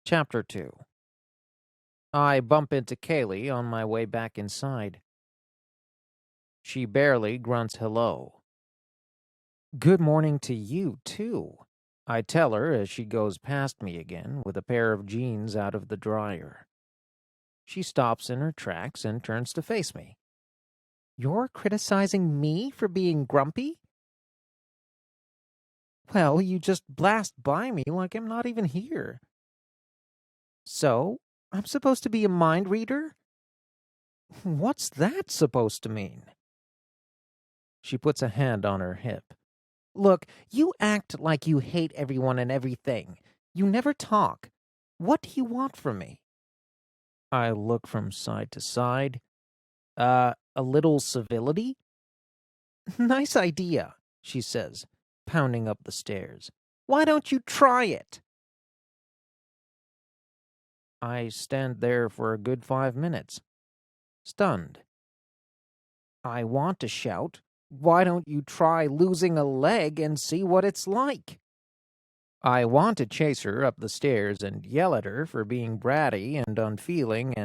Chapter 2. I bump into Kaylee on my way back inside. She barely grunts hello. Good morning to you, too, I tell her as she goes past me again with a pair of jeans out of the dryer. She stops in her tracks and turns to face me. You're criticizing me for being grumpy? Well, you just blast by me like I'm not even here. So, I'm supposed to be a mind reader? What's that supposed to mean? She puts a hand on her hip. Look, you act like you hate everyone and everything. You never talk. What do you want from me? I look from side to side. A little civility? Nice idea, she says, pounding up the stairs. Why don't you try it? I stand there for a good 5 minutes, stunned. I want to shout, why don't you try losing a leg and see what it's like? I want to chase her up the stairs and yell at her for being bratty and unfeeling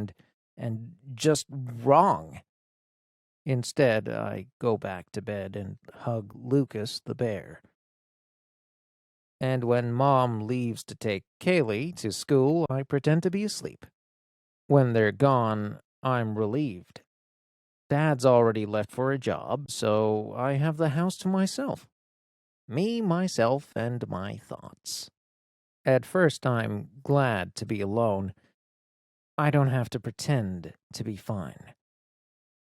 and just wrong. Instead, I go back to bed and hug Lucas the bear. And when Mom leaves to take Kaylee to school, I pretend to be asleep. When they're gone, I'm relieved. Dad's already left for a job, so I have the house to myself. Me, myself, and my thoughts. At first, I'm glad to be alone. I don't have to pretend to be fine.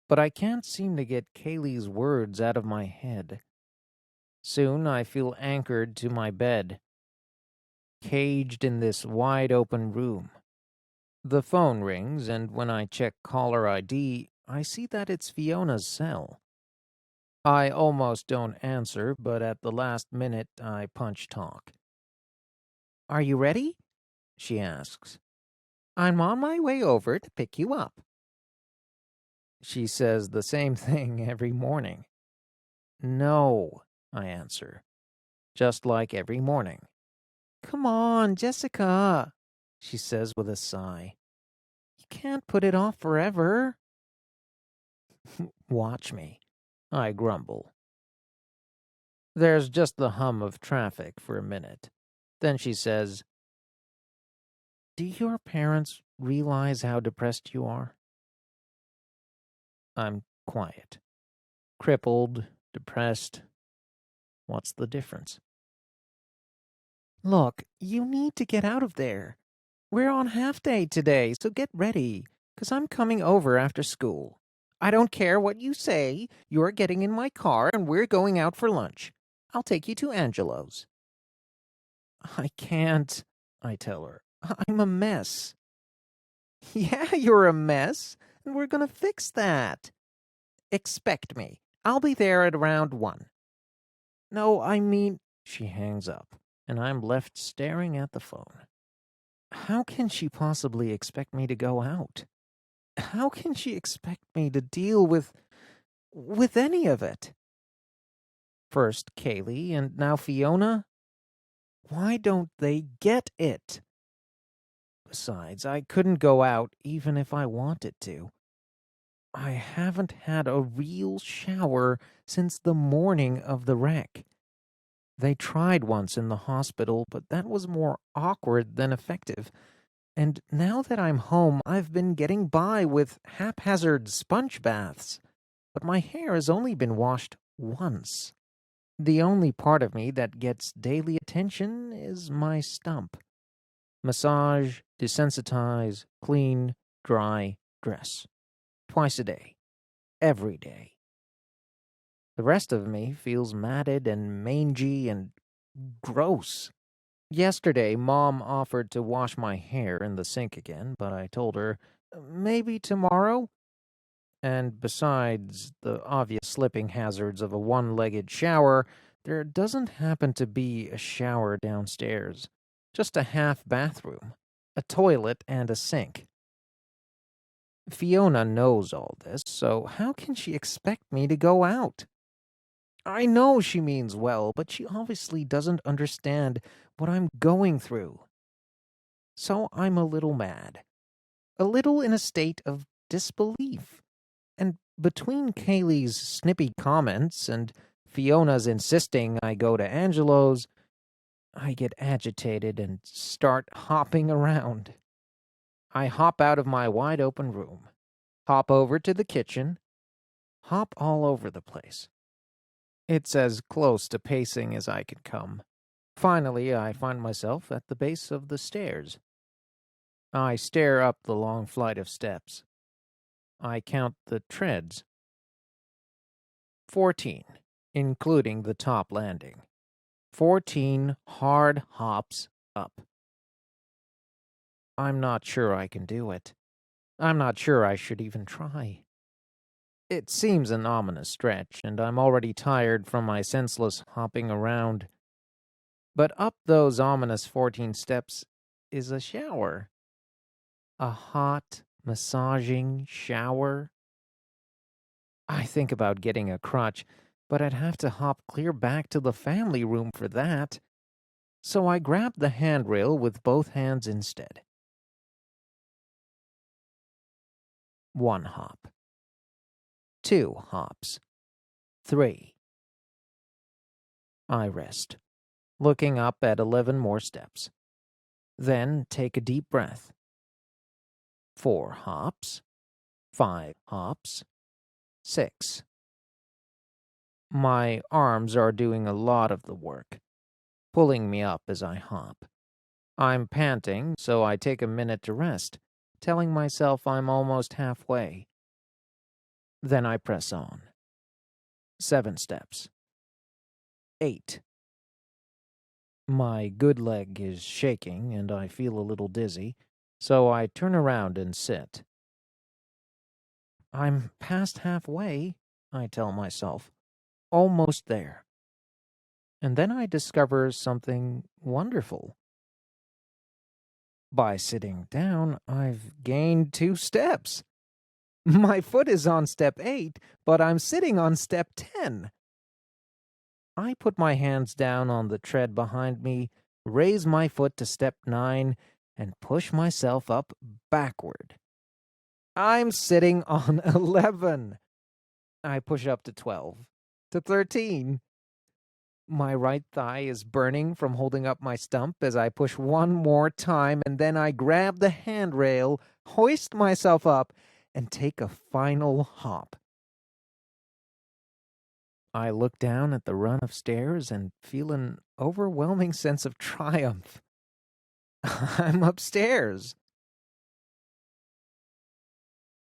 But I can't seem to get Kaylee's words out of my head. Soon I feel anchored to my bed, caged in this wide-open room. The phone rings, and when I check caller ID, I see that it's Fiona's cell. I almost don't answer, but at the last minute I punch talk. Are you ready? She asks. I'm on my way over to pick you up. She says the same thing every morning. No, I answer, just like every morning. Come on, Jessica, she says with a sigh. You can't put it off forever. Watch me, I grumble. There's just the hum of traffic for a minute. Then she says, Do your parents realize how depressed you are? I'm quiet. Crippled, depressed. What's the difference? Look, you need to get out of there. We're on half day today, so get ready, 'cause I'm coming over after school. I don't care what you say. You're getting in my car and we're going out for lunch. I'll take you to Angelo's. I can't, I tell her. I'm a mess. Yeah, you're a mess, and we're gonna fix that. Expect me. I'll be there at around 1. No, I mean, she hangs up, and I'm left staring at the phone. How can she possibly expect me to go out? How can she expect me to deal with any of it? First Kaylee, and now Fiona? Why don't they get it? Besides, I couldn't go out even if I wanted to. I haven't had a real shower since the morning of the wreck. They tried once in the hospital, but that was more awkward than effective. And now that I'm home, I've been getting by with haphazard sponge baths. But my hair has only been washed once. The only part of me that gets daily attention is my stump. Massage, desensitize, clean, dry, dress. Twice a day. Every day. The rest of me feels matted and mangy and gross. Yesterday, Mom offered to wash my hair in the sink again, but I told her, maybe tomorrow? And besides the obvious slipping hazards of a one-legged shower, there doesn't happen to be a shower downstairs. Just a half bathroom, a toilet, and a sink. Fiona knows all this, so how can she expect me to go out? I know she means well, but she obviously doesn't understand what I'm going through. So I'm a little mad, a little in a state of disbelief. And between Kaylee's snippy comments and Fiona's insisting I go to Angelo's, I get agitated and start hopping around. I hop out of my wide-open room, hop over to the kitchen, hop all over the place. It's as close to pacing as I can come. Finally, I find myself at the base of the stairs. I stare up the long flight of steps. I count the treads. 14, including the top landing. 14 hard hops up. I'm not sure I can do it. I'm not sure I should even try. It seems an ominous stretch, and I'm already tired from my senseless hopping around. But up those ominous 14 steps is a shower. A hot, massaging shower. I think about getting a crutch, but I'd have to hop clear back to the family room for that. So I grab the handrail with both hands instead. 1 hop. 2 hops. 3. I rest, looking up at 11 more steps. Then take a deep breath. 4 hops. 5 hops. 6. My arms are doing a lot of the work, pulling me up as I hop. I'm panting, so I take a minute to rest, telling myself I'm almost halfway. Then I press on. 7 steps. 8. My good leg is shaking and I feel a little dizzy, so I turn around and sit. I'm past halfway, I tell myself. Almost there. And then I discover something wonderful. By sitting down, I've gained 2 steps. My foot is on step 8, but I'm sitting on step 10. I put my hands down on the tread behind me, raise my foot to step 9, and push myself up backward. I'm sitting on 11. I push up to 12, to 13. My right thigh is burning from holding up my stump as I push one more time, and then I grab the handrail, hoist myself up, and take a final hop. I look down at the run of stairs and feel an overwhelming sense of triumph. I'm upstairs.